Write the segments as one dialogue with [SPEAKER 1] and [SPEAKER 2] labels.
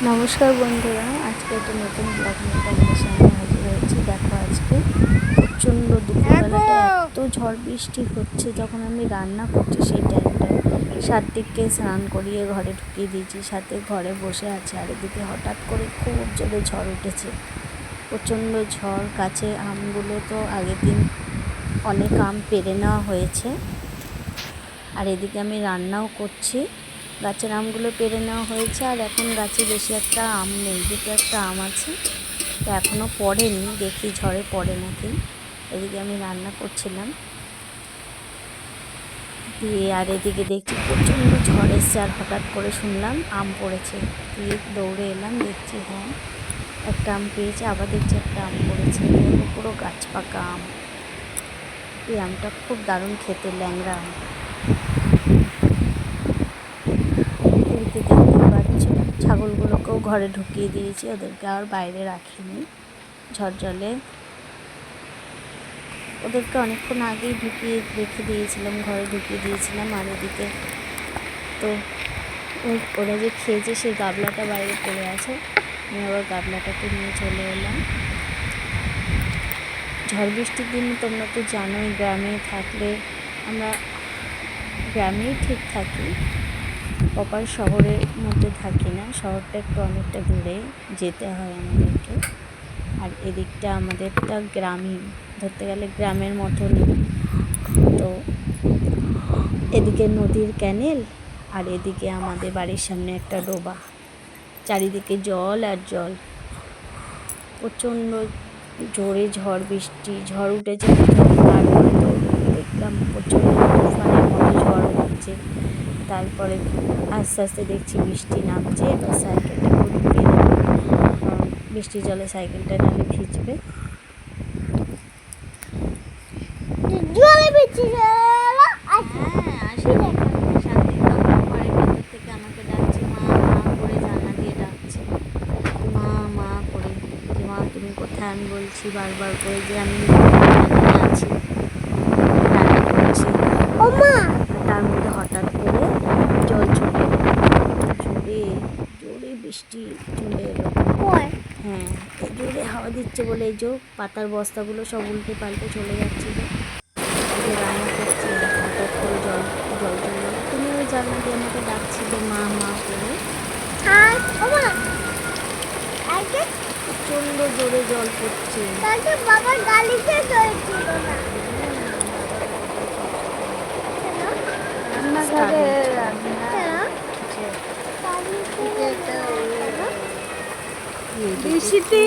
[SPEAKER 1] নমস্কার বন্ধুরা, আজকে একটা নতুন ব্লগ নিয়ে তোমাদের সামনে হাজির হয়েছি। দেখো, আজকে প্রচণ্ড দুপুরবেলাটা এত ঝড় বৃষ্টি হচ্ছে। যখন আমি রান্না করছি সেই টাইমটায় সাত্বিককে স্নান করিয়ে ঘরে ঢুকিয়ে দিয়েছি, সাথে ঘরে বসে আছে। আর এদিকে হঠাৎ করে খুব জোরে ঝড় উঠেছে, প্রচণ্ড ঝড়। গাছে আমগুলো তো আগের দিন অনেক আম পেড়ে নেওয়া হয়েছে, আর এদিকে আমি রান্নাও করছি। গাছের আমগুলো পেড়ে নেওয়া হয়েছে, আর এখন গাছে বেশি একটা আম নেই, দুটো একটা আম আছে, তো এখনও পড়েনি, দেখি ঝড়ে পড়ে নাকি। এদিকে আমি রান্না করছিলাম দিয়ে, আর এদিকে দেখছি প্রচণ্ড ঝড় এসছে, আর হঠাৎ করে শুনলাম আম পড়েছে, দিয়ে দৌড়ে এলাম, দেখছি হ্যাঁ একটা আম পেয়েছে, আবার দেখছি একটা আম পড়েছে, পুরো গাছ পাকা আম। এই আমটা খুব দারুণ খেতে, ল্যাংড়া আম। দেখতে পাচ্ছ, ছাগলগুলোকেও ঘরে ঢুকিয়ে দিয়েছি, ওদেরকে আর বাইরে রাখিনি। ঝড় জলে ওদেরকে অনেকক্ষণ আগেই ঢুকিয়ে রেখে দিয়েছিলাম, ঘরে ঢুকিয়ে দিয়েছিলাম। আর এদিকে তো ওরা যে খেয়েছে সেই গাবলাটা বাইরে পড়ে আছে, আমি আবার গাবলাটাকে নিয়ে চলে এলাম। ঝড় বৃষ্টির দিন তোমরা তো জানোই, গ্রামে থাকলে আমরা গ্রামেই ঠিক থাকি, প্রপার শহরের মধ্যে থাকি না, শহরটা একটু অনেকটা দূরে যেতে হয় আমাদেরকে। আর এদিকটা আমাদেরটা গ্রামীণ, ধরতে গেলে গ্রামের মতনই। তো এদিকে নদীর ক্যানেল, আর এদিকে আমাদের বাড়ির সামনে একটা ডোবা, চারিদিকে জল আর জল। প্রচণ্ড জোরে ঝড় বৃষ্টি, ঝড় উঠেছে তারপরে তো দেখলাম প্রচণ্ড তুফানের মতো ঝড় হচ্ছে। তারপরে আস্তে আস্তে দেখছি বৃষ্টি নামছে, এবার সাইকেলটা ঘুরিয়ে বৃষ্টির জলে সাইকেলটা নাহলে ভিজবে। থেকে আমাকে ডাকছে, মা মা করে জানলা দিয়ে ডাকছে, মা মা করে, যে মা তুমি কোথায়। আমি বলছি বারবার করে যে আমি আছি, রান্না করছি। তার মধ্যে হঠাৎ করে জল চলে এলো, জোরে জোরে বৃষ্টি চলে এলো। হ্যাঁ, জোরে হাওয়া দিচ্ছে বলে এই যে পাতার বস্তাগুলো সব উল্টে পাল্টে চলে যাচ্ছিলো। রান্না করছি, হঠাৎ করে জল জল চলে গেলো। তুমি ওই জানলা দিয়ে আমাকে ডাকছিলে মা মা করে। প্রচণ্ড জোরে জল পড়ছে। বাবার গালিতে চলছিল না, রান্নাঘরে বৃষ্টি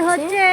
[SPEAKER 1] হচ্ছে।